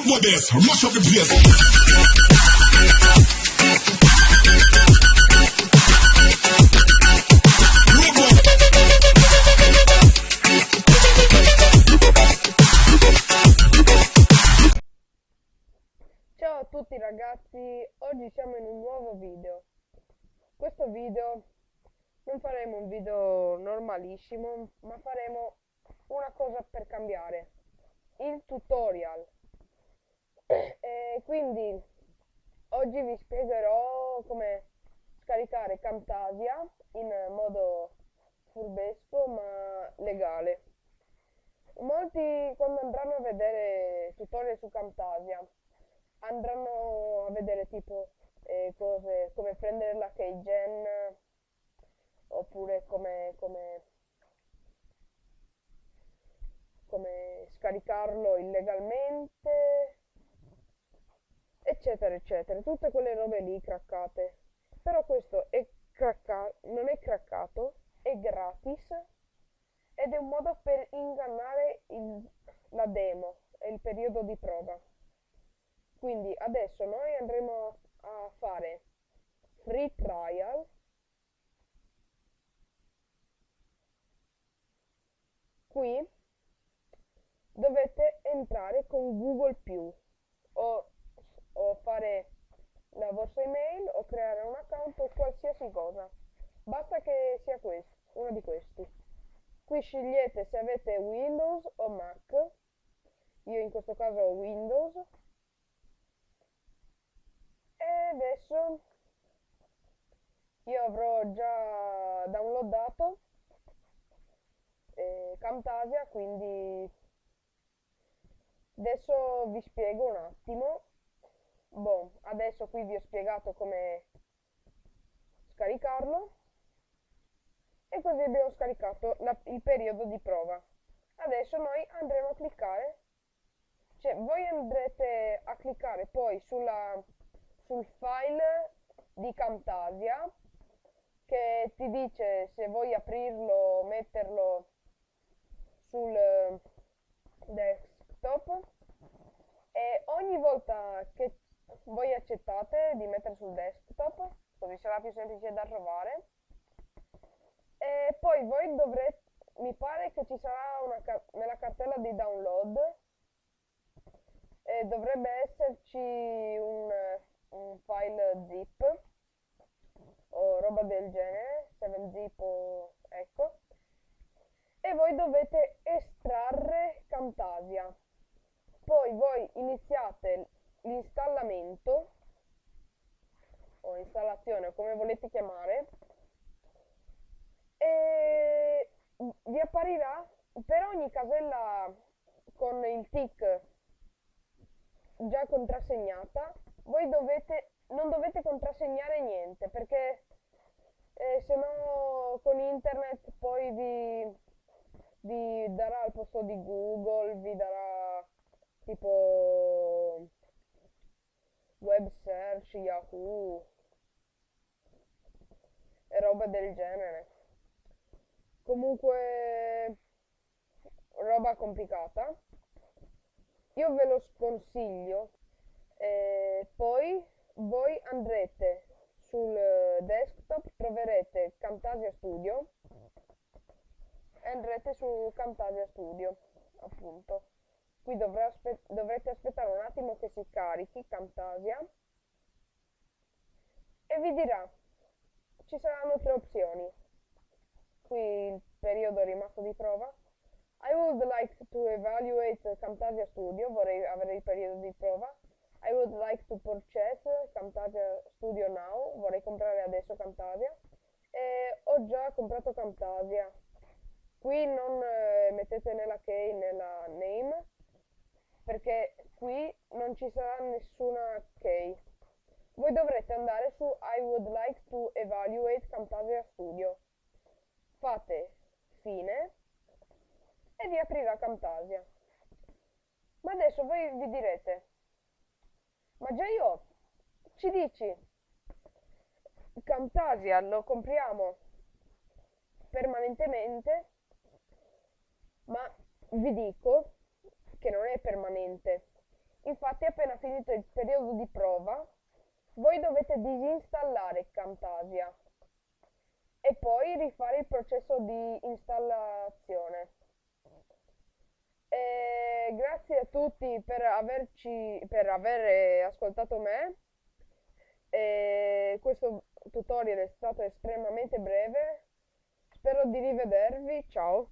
boy this, mash up the place. Rude boy. Ciao a tutti ragazzi, oggi siamo in un nuovo video. Questo video non faremo un video normalissimo, ma faremo una cosa per cambiare, il tutorial. E quindi oggi vi spiegherò come scaricare Camtasia in modo furbesco ma legale. Molti quando andranno a vedere tutorial su Camtasia andranno a vedere tipo cose come prendere la keygen oppure come scaricarlo illegalmente, eccetera eccetera, tutte quelle robe lì craccate. Però questo non è craccato, è gratis ed è un modo per ingannare la demo e il periodo di prova. Quindi adesso noi andremo a fare free trial. Qui dovete entrare con Google o fare la vostra email o creare un account o qualsiasi cosa. Basta che sia questo, uno di questi. Qui scegliete se avete Windows o Mac. Io in questo caso ho Windows. E adesso io avrò già downloadato Camtasia, quindi adesso vi spiego un attimo. Adesso qui vi ho spiegato come scaricarlo e così abbiamo scaricato il periodo di prova. Adesso noi andremo a cliccare, cioè voi andrete a cliccare poi sul file di Camtasia che ti dice se vuoi aprirlo, metterlo sul desktop, e ogni volta che voi accettate di mettere sul desktop, così sarà più semplice da trovare, e poi voi dovrete, mi pare che ci sarà nella cartella di download dovrebbe esserci un file zip o roba del genere, 7zip o ecco, e voi dovete estrarre Camtasia. Poi voi iniziate l'installamento o installazione, come volete chiamare, e vi apparirà per ogni casella con il tick già contrassegnata. Voi non dovete contrassegnare niente, perché se no con internet poi vi darà al posto di Google, vi darà tipo web search, Yahoo e roba del genere. Comunque roba complicata. Io ve lo sconsiglio. Poi voi andrete sul desktop, troverete Camtasia Studio e andrete su Camtasia Studio, appunto. Qui dovrete aspettare un attimo che si carichi Camtasia e vi dirà, ci saranno tre opzioni. Qui il periodo rimasto di prova. I would like to evaluate Camtasia Studio, vorrei avere il periodo di prova. I would like to purchase Camtasia Studio now, vorrei comprare adesso Camtasia. E ho già comprato Camtasia. Qui non mettete né la key né la name, perché qui non ci sarà nessuna key. Voi dovrete andare su I would like to evaluate Camtasia Studio. Fate fine e vi aprirà Camtasia. Ma adesso voi vi direte, ma già io, ci dici, Camtasia lo compriamo permanentemente, ma vi dico che non è permanente. Infatti, appena finito il periodo di prova, voi dovete disinstallare Camtasia e poi rifare il processo di installazione. E grazie a tutti per aver ascoltato me. E questo tutorial è stato estremamente breve. Spero di rivedervi. Ciao.